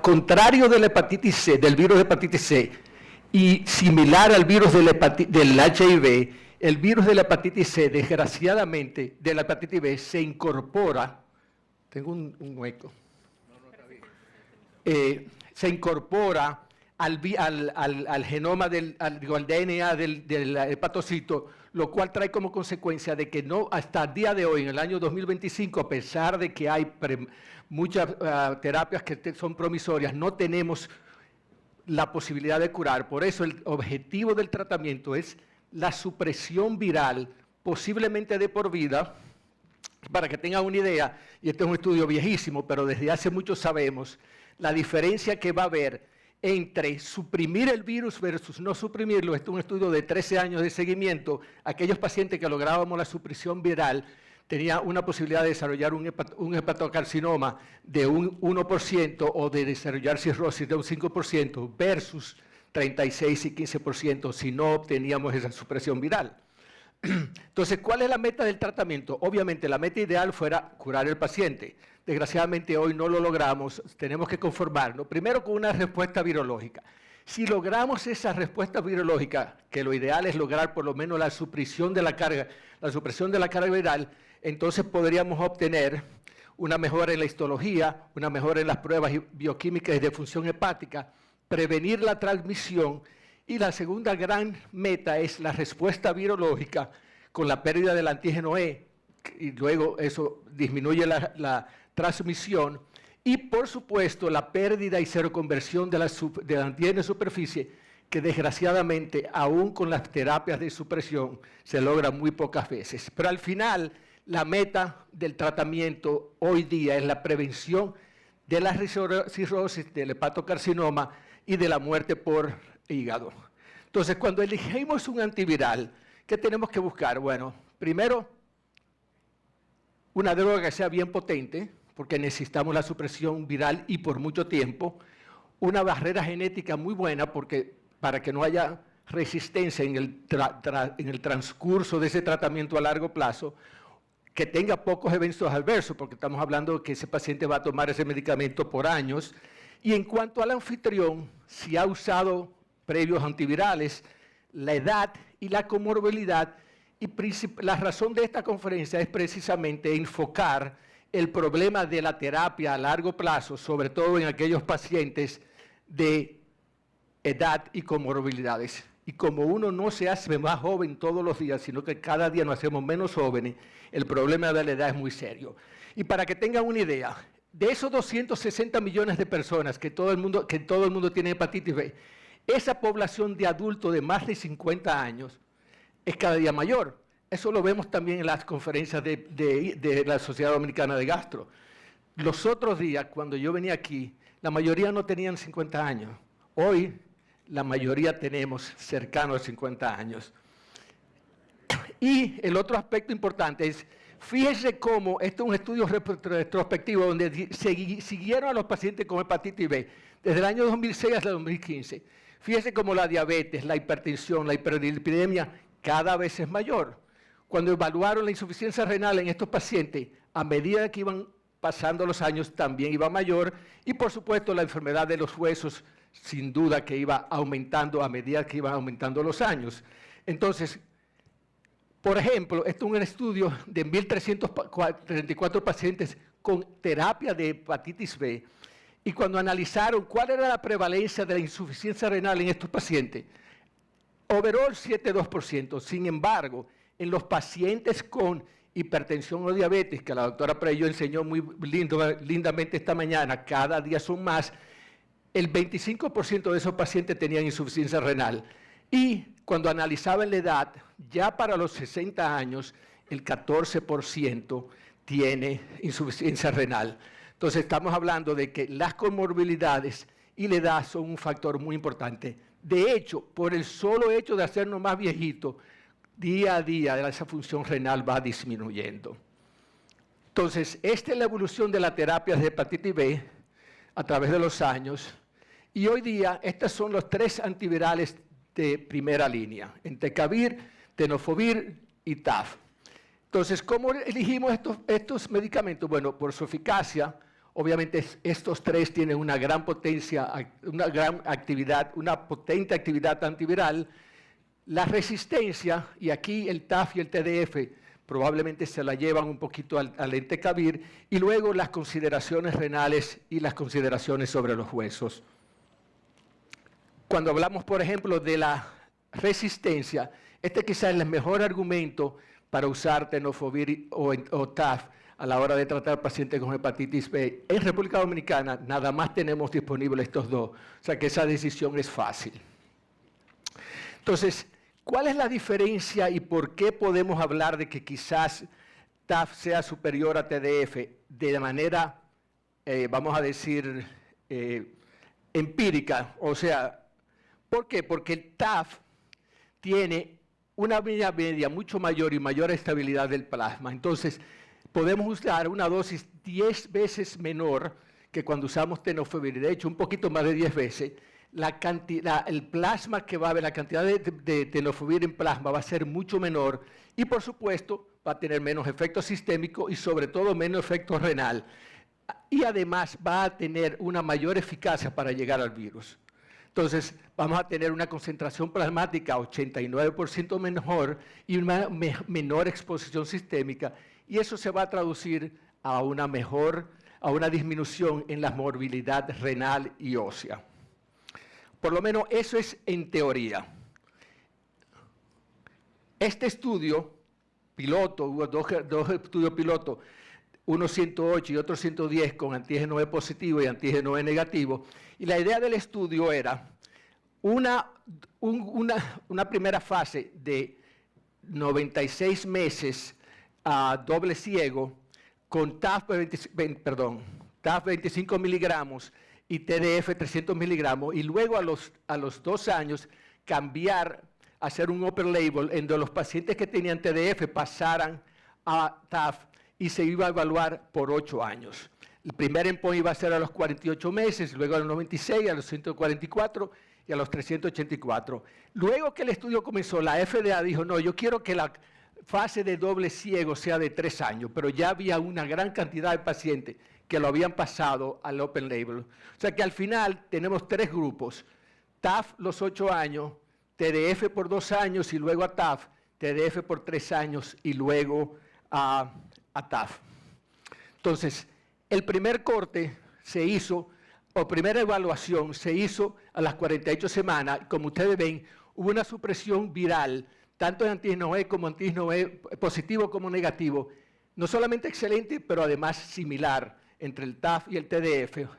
contrario de la hepatitis C, del virus de hepatitis C, y similar al virus del HIV, el virus de la hepatitis C, desgraciadamente, de la hepatitis B, se incorpora, tengo un hueco, se incorpora al genoma, al DNA del hepatocito, lo cual trae como consecuencia de que no, hasta el día de hoy, en el año 2025, a pesar de que hay muchas terapias que son promisorias, no tenemos la posibilidad de curar. Por eso el objetivo del tratamiento es la supresión viral, posiblemente de por vida. Para que tengan una idea, y este es un estudio viejísimo, pero desde hace mucho sabemos la diferencia que va a haber entre suprimir el virus versus no suprimirlo. Este es un estudio de 13 años de seguimiento. Aquellos pacientes que lográbamos la supresión viral tenían una posibilidad de desarrollar un hepatocarcinoma de un 1% o de desarrollar cirrosis de un 5% versus 36 y 15% si no obteníamos esa supresión viral. Entonces, ¿cuál es la meta del tratamiento? Obviamente, la meta ideal fuera curar al paciente. Desgraciadamente, hoy no lo logramos. Tenemos que conformarnos, primero, con una respuesta virológica. Si logramos esa respuesta virológica, que lo ideal es lograr por lo menos la supresión de la carga viral, entonces podríamos obtener una mejora en la histología, una mejora en las pruebas bioquímicas de función hepática, prevenir la transmisión. Y la segunda gran meta es la respuesta virológica con la pérdida del antígeno E, y luego eso disminuye la transmisión, y por supuesto la pérdida y seroconversión del antígeno de superficie, que desgraciadamente aún con las terapias de supresión se logra muy pocas veces. Pero al final la meta del tratamiento hoy día es la prevención de la cirrosis, del hepatocarcinoma y de la muerte por hígado. Entonces, cuando elegimos un antiviral, ¿qué tenemos que buscar? Bueno, primero, una droga que sea bien potente, porque necesitamos la supresión viral y por mucho tiempo. Una barrera genética muy buena, para que no haya resistencia en el transcurso de ese tratamiento a largo plazo, que tenga pocos eventos adversos, porque estamos hablando de que ese paciente va a tomar ese medicamento por años. Y en cuanto al anfitrión, si ha usado previos antivirales, la edad y la comorbilidad, y la razón de esta conferencia es precisamente enfocar el problema de la terapia a largo plazo, sobre todo en aquellos pacientes de edad y comorbilidades. Y como uno no se hace más joven todos los días, sino que cada día nos hacemos menos jóvenes, el problema de la edad es muy serio. Y para que tengan una idea, de esos 260 millones de personas que todo el mundo tiene hepatitis B, esa población de adultos de más de 50 años es cada día mayor. Eso lo vemos también en las conferencias de la Sociedad Dominicana de Gastro. Los otros días, cuando yo venía aquí, la mayoría no tenían 50 años. Hoy, la mayoría tenemos cercanos a 50 años. Y el otro aspecto importante es, fíjense cómo, este es un estudio retrospectivo donde siguieron a los pacientes con hepatitis B desde el año 2006 hasta el 2015. Fíjense cómo la diabetes, la hipertensión, la hiperlipidemia cada vez es mayor. Cuando evaluaron la insuficiencia renal en estos pacientes, a medida que iban pasando los años también iba mayor, y por supuesto la enfermedad de los huesos sin duda que iba aumentando a medida que iban aumentando los años. Entonces, por ejemplo, esto es un estudio de 1.334 pacientes con terapia de hepatitis B, y cuando analizaron cuál era la prevalencia de la insuficiencia renal en estos pacientes, overall 7,2%. Sin embargo, en los pacientes con hipertensión o diabetes, que la doctora Preyo enseñó muy lindamente esta mañana, cada día son más, el 25% de esos pacientes tenían insuficiencia renal. Y cuando analizaban la edad, ya para los 60 años, el 14% tiene insuficiencia renal. Entonces estamos hablando de que las comorbilidades y la edad son un factor muy importante. De hecho, por el solo hecho de hacernos más viejitos, día a día esa función renal va disminuyendo. Entonces, esta es la evolución de las terapias de hepatitis B a través de los años. Y hoy día, estos son los 3 antivirales de primera línea: entecavir, tenofovir y TAF. Entonces, ¿cómo elegimos estos medicamentos? Bueno, por su eficacia. Obviamente estos tres tienen una gran potencia, una gran actividad, una potente actividad antiviral. La resistencia, y aquí el TAF y el TDF probablemente se la llevan un poquito al entecavir, y luego las consideraciones renales y las consideraciones sobre los huesos. Cuando hablamos, por ejemplo, de la resistencia, este quizás es el mejor argumento para usar tenofovir o TAF a la hora de tratar pacientes con hepatitis B. En República Dominicana nada más tenemos disponibles estos dos, o sea que esa decisión es fácil. Entonces, ¿cuál es la diferencia y por qué podemos hablar de que quizás TAF sea superior a TDF de manera, vamos a decir, empírica? O sea, ¿por qué? Porque el TAF tiene una media mucho mayor y mayor estabilidad del plasma. Entonces, podemos usar una dosis 10 veces menor que cuando usamos tenofovir. De hecho, un poquito más de 10 veces. El plasma que va a haber, la cantidad de tenofovir en plasma va a ser mucho menor y, por supuesto, va a tener menos efecto sistémico y, sobre todo, menos efecto renal. Y, además, va a tener una mayor eficacia para llegar al virus. Entonces, vamos a tener una concentración plasmática 89% mejor y una menor exposición sistémica, y eso se va a traducir a una disminución en la morbilidad renal y ósea. Por lo menos eso es en teoría. Este estudio piloto, hubo dos estudios pilotos, uno 108 y otro 110 con antígeno E positivo y antígeno E negativo, y la idea del estudio era una primera fase de 96 meses a doble ciego con TAF 25 miligramos y TDF 300 miligramos, y luego a los 2 años cambiar, hacer un open label en donde los pacientes que tenían TDF pasaran a TAF y se iba a evaluar por 8 años. El primer endpoint iba a ser a los 48 meses, luego a los 96, a los 144 y a los 384. Luego que el estudio comenzó, la FDA dijo, no, yo quiero que la fase de doble ciego sea de 3 años, pero ya había una gran cantidad de pacientes que lo habían pasado al open label. O sea que al final tenemos 3 grupos, TAF los 8 años, TDF por 2 años y luego a TAF, TDF por 3 años y luego a TAF. Entonces, el primer corte se hizo, o primera evaluación se hizo a las 48 semanas. Como ustedes ven, hubo una supresión viral, tanto de antígeno E como antígeno E positivo como negativo, no solamente excelente, pero además similar entre el TAF y el TDF.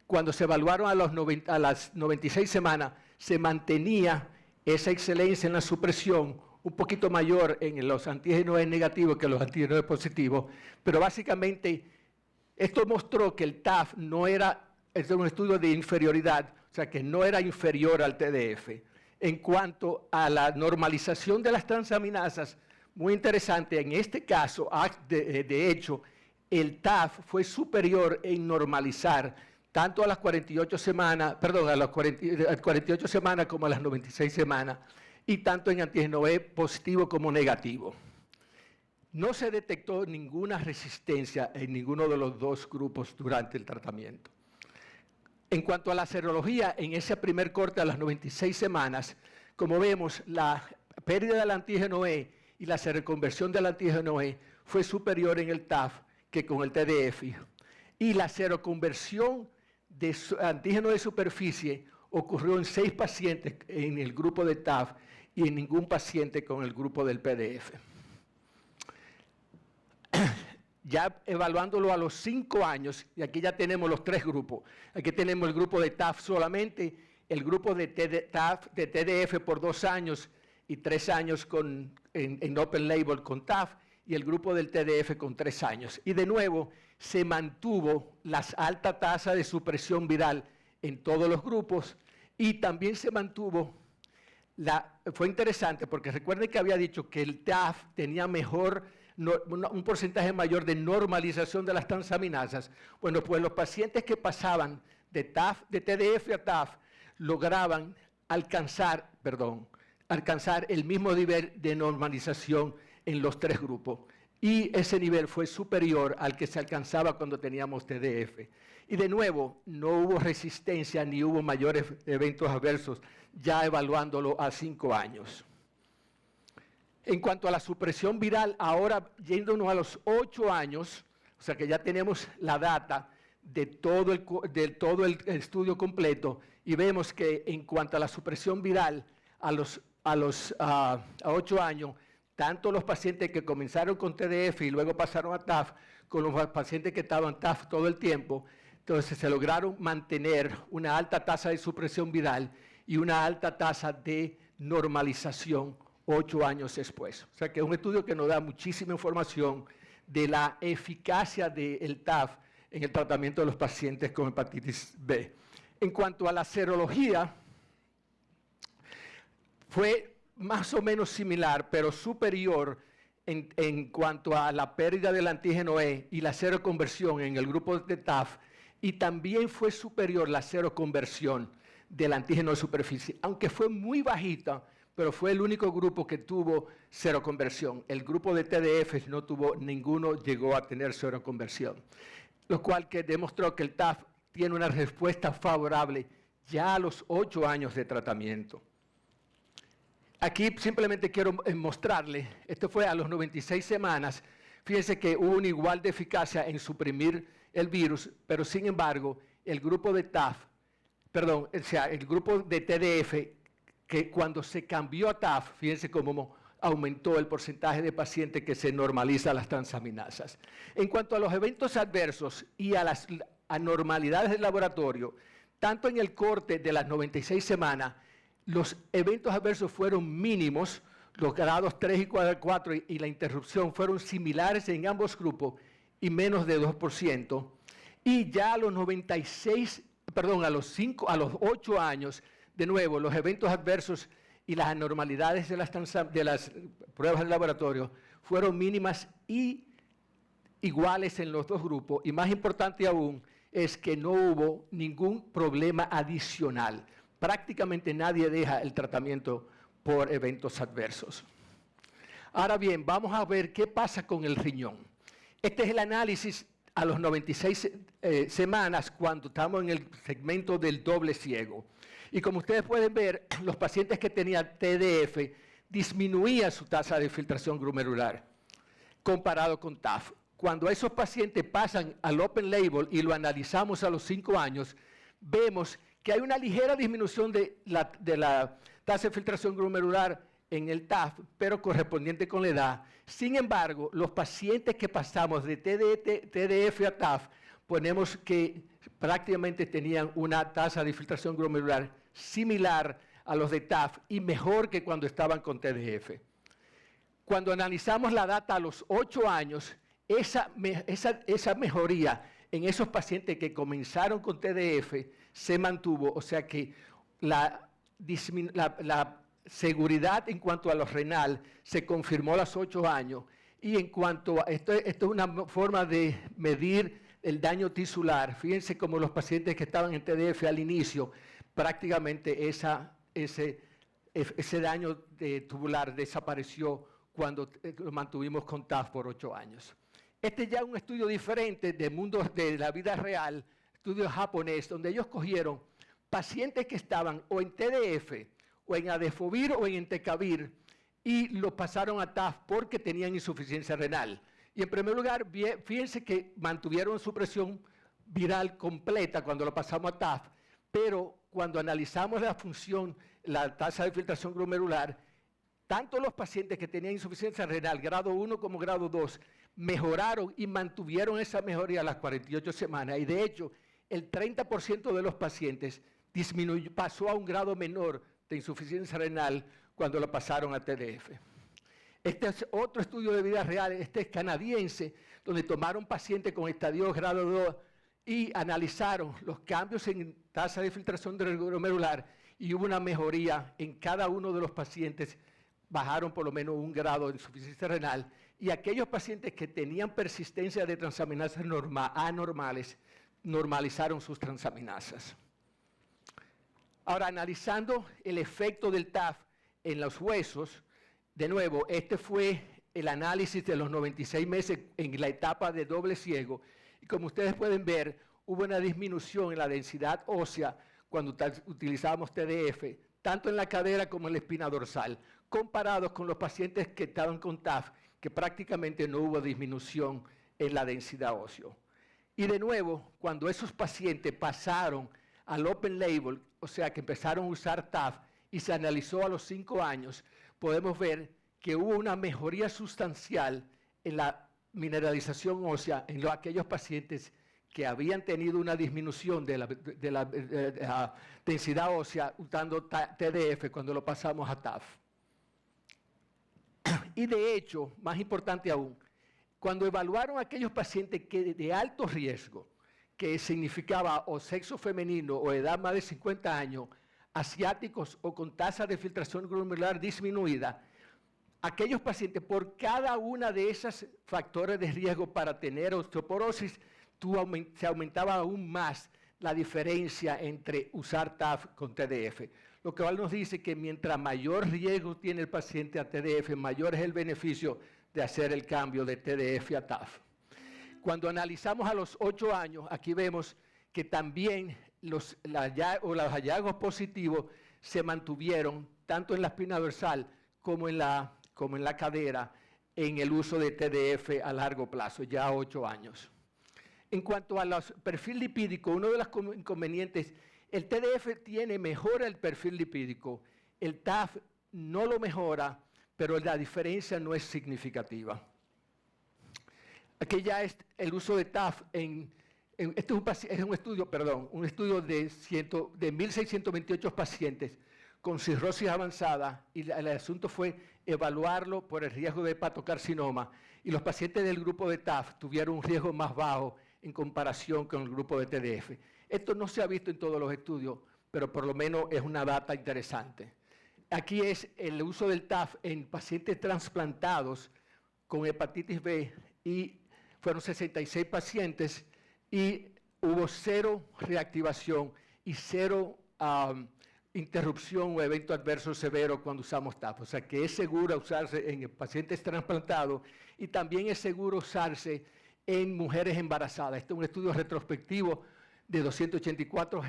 Cuando se evaluaron a las 96 semanas, se mantenía esa excelencia en la supresión, un poquito mayor en los antígenos E negativos que en los antígenos E positivos, pero básicamente esto mostró que el TAF no era, es un estudio de inferioridad, o sea que no era inferior al TDF. En cuanto a la normalización de las transaminasas, muy interesante, en este caso, de hecho, el TAF fue superior en normalizar tanto a las 48 semanas, perdón, a las 48 semanas como a las 96 semanas, y tanto en antígeno E positivo como negativo. No se detectó ninguna resistencia en ninguno de los 2 grupos durante el tratamiento. En cuanto a la serología, en ese primer corte a las 96 semanas, como vemos, la pérdida del antígeno E y la seroconversión del antígeno E fue superior en el TAF que con el TDF. Y la seroconversión de antígeno de superficie ocurrió en 6 pacientes en el grupo de TAF y en ningún paciente con el grupo del PDF. Ya evaluándolo a los 5 años, y aquí ya tenemos los 3 grupos. Aquí tenemos el grupo de TAF solamente, el grupo de TDF por 2 años y 3 años en open label con TAF, y el grupo del TDF con 3 años. Y de nuevo, se mantuvo la alta tasa de supresión viral en todos los grupos, y también se mantuvo, fue interesante porque recuerden que había dicho que el TAF tenía un porcentaje mayor de normalización de las transaminasas. Bueno, pues los pacientes que pasaban de TDF a TAF lograban alcanzar el mismo nivel de normalización en los 3 grupos. y ese nivel fue superior al que se alcanzaba cuando teníamos TDF. Y de nuevo, no hubo resistencia ni hubo mayores eventos adversos, ya evaluándolo a 5 años. En cuanto a la supresión viral, ahora yéndonos a los 8 años, o sea que ya tenemos la data de todo el estudio completo, y vemos que en cuanto a la supresión viral a 8 años, tanto los pacientes que comenzaron con TDF y luego pasaron a TAF, con los pacientes que estaban TAF todo el tiempo, entonces se lograron mantener una alta tasa de supresión viral y una alta tasa de normalización 8 años después. O sea que es un estudio que nos da muchísima información de la eficacia del TAF en el tratamiento de los pacientes con hepatitis B. En cuanto a la serología, fue más o menos similar, pero superior en cuanto a la pérdida del antígeno E y la seroconversión en el grupo de TAF, y también fue superior la seroconversión del antígeno de superficie, aunque fue muy bajita, pero fue el único grupo que tuvo seroconversión. El grupo de TDF no tuvo, ninguno llegó a tener seroconversión, lo cual que demostró que el TAF tiene una respuesta favorable ya a los 8 años de tratamiento. Aquí simplemente quiero mostrarle, esto fue a los 96 semanas, fíjense que hubo una igual de eficacia en suprimir el virus, pero sin embargo, el grupo de TAF, perdón, o sea, el grupo de TDF, que cuando se cambió a TAF, fíjense cómo aumentó el porcentaje de pacientes que se normaliza las transaminasas. En cuanto a los eventos adversos y a las anormalidades del laboratorio, tanto en el corte de las 96 semanas, los eventos adversos fueron mínimos, los grados 3 y 4 y la interrupción fueron similares en ambos grupos y menos de 2%. Y ya a los 8 años, de nuevo, los eventos adversos y las anormalidades de las pruebas del laboratorio fueron mínimas y iguales en los dos grupos. Y más importante aún es que no hubo ningún problema adicional. Prácticamente nadie deja el tratamiento por eventos adversos. Ahora bien, vamos a ver qué pasa con el riñón. Este es el análisis a los 96 semanas cuando estamos en el segmento del doble ciego. Y como ustedes pueden ver, los pacientes que tenían TDF disminuían su tasa de filtración glomerular comparado con TAF. Cuando esos pacientes pasan al open label y lo analizamos a los 5 años, vemos que hay una ligera disminución de la tasa de filtración glomerular en el TAF, pero correspondiente con la edad. Sin embargo, los pacientes que pasamos de TDF a TAF, ponemos que prácticamente tenían una tasa de filtración glomerular similar a los de TAF y mejor que cuando estaban con TDF. Cuando analizamos la data a los 8 años, esa mejoría en esos pacientes que comenzaron con TDF se mantuvo, o sea que la seguridad en cuanto a lo renal se confirmó a los 8 años, y en cuanto a esto es una forma de medir el daño tisular. Fíjense cómo los pacientes que estaban en TDF al inicio, prácticamente ese daño tubular desapareció cuando lo mantuvimos con TAF por 8 años. Este ya es un estudio diferente del mundo de la vida real, estudio japonés, donde ellos cogieron pacientes que estaban o en TDF, o en Adefovir o en Entecavir, y los pasaron a TAF porque tenían insuficiencia renal. Y en primer lugar, fíjense que mantuvieron su presión viral completa cuando lo pasamos a TAF, pero cuando analizamos la función, la tasa de filtración glomerular, tanto los pacientes que tenían insuficiencia renal, grado 1 como grado 2, mejoraron y mantuvieron esa mejoría a las 48 semanas. Y de hecho, el 30% de los pacientes pasó a un grado menor de insuficiencia renal cuando lo pasaron a TDF. Este es otro estudio de vida real, este es canadiense, donde tomaron pacientes con estadio grado 2 y analizaron los cambios en tasa de filtración glomerular, y hubo una mejoría en cada uno de los pacientes, bajaron por lo menos 1 grado de insuficiencia renal, y aquellos pacientes que tenían persistencia de transaminasas anormales normalizaron sus transaminasas. Ahora, analizando el efecto del TAF en los huesos, de nuevo, este fue el análisis de los 96 meses en la etapa de doble ciego y como ustedes pueden ver, hubo una disminución en la densidad ósea cuando utilizábamos TDF, tanto en la cadera como en la espina dorsal, comparados con los pacientes que estaban con TAF, que prácticamente no hubo disminución en la densidad ósea. Y de nuevo, cuando esos pacientes pasaron al open label, o sea que empezaron a usar TAF y se analizó a los 5 años, podemos ver que hubo una mejoría sustancial en la mineralización ósea en aquellos pacientes que habían tenido una disminución de la densidad ósea usando TDF cuando lo pasamos a TAF. Y de hecho, más importante aún, cuando evaluaron a aquellos pacientes que de alto riesgo, que significaba o sexo femenino o edad más de 50 años, asiáticos o con tasa de filtración glomerular disminuida, aquellos pacientes por cada una de esos factores de riesgo para tener osteoporosis, se aumentaba aún más la diferencia entre usar TAF con TDF. Lo que nos dice que mientras mayor riesgo tiene el paciente a TDF, mayor es el beneficio de hacer el cambio de TDF a TAF. Cuando analizamos a los 8 años, aquí vemos que también los hallazgos positivos se mantuvieron tanto en la espina dorsal como en la cadera en el uso de TDF a largo plazo, ya a 8 años. En cuanto al perfil lipídico, uno de los inconvenientes, el TDF mejora el perfil lipídico, el TAF no lo mejora, pero la diferencia no es significativa. Aquí ya es el uso de TAF este es un estudio de 1.628 pacientes con cirrosis avanzada y el asunto fue evaluarlo por el riesgo de hepatocarcinoma y los pacientes del grupo de TAF tuvieron un riesgo más bajo en comparación con el grupo de TDF. Esto no se ha visto en todos los estudios, pero por lo menos es una data interesante. Aquí es el uso del TAF en pacientes trasplantados con hepatitis B y fueron 66 pacientes y hubo 0 reactivación y 0 interrupción o evento adverso severo cuando usamos TAF. O sea que es seguro usarse en pacientes trasplantados y también es seguro usarse en mujeres embarazadas. Este es un estudio retrospectivo de 284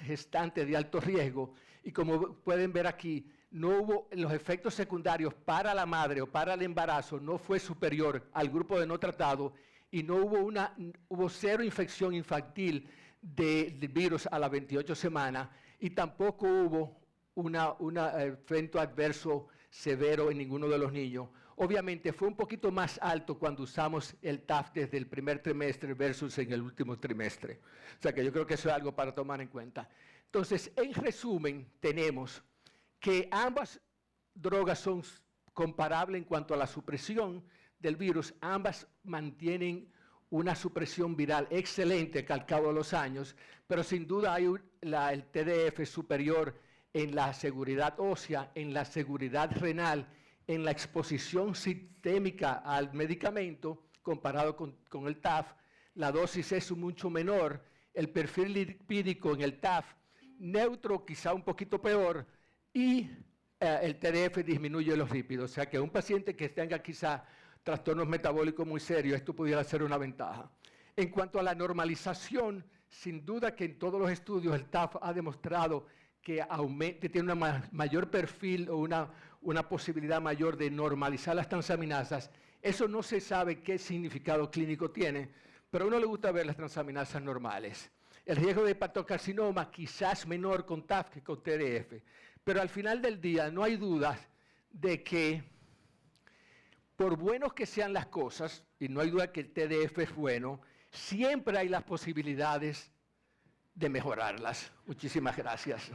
gestantes de alto riesgo y como pueden ver aquí, no hubo los efectos secundarios para la madre o para el embarazo, no fue superior al grupo de no tratado y no hubo 0 infección infantil del virus a las 28 semanas y tampoco hubo un evento adverso severo en ninguno de los niños. Obviamente fue un poquito más alto cuando usamos el TAF desde el primer trimestre versus en el último trimestre. O sea que yo creo que eso es algo para tomar en cuenta. Entonces, en resumen, tenemos que ambas drogas son comparables en cuanto a la supresión del virus. Ambas mantienen una supresión viral excelente al cabo de los años, pero sin duda hay el TDF superior en la seguridad ósea, en la seguridad renal, en la exposición sistémica al medicamento comparado con el TAF. La dosis es mucho menor, el perfil lipídico en el TAF neutro, quizá un poquito peor, y el TDF disminuye los lípidos. O sea que un paciente que tenga quizá trastornos metabólicos muy serios, esto pudiera ser una ventaja. En cuanto a la normalización, sin duda que en todos los estudios el TAF ha demostrado que tiene un mayor perfil o una posibilidad mayor de normalizar las transaminasas. Eso no se sabe qué significado clínico tiene, pero a uno le gusta ver las transaminasas normales. El riesgo de hepatocarcinoma quizás menor con TAF que con TDF, pero al final del día no hay dudas de que por buenos que sean las cosas, y no hay duda que el TDF es bueno, siempre hay las posibilidades de mejorarlas. Muchísimas gracias.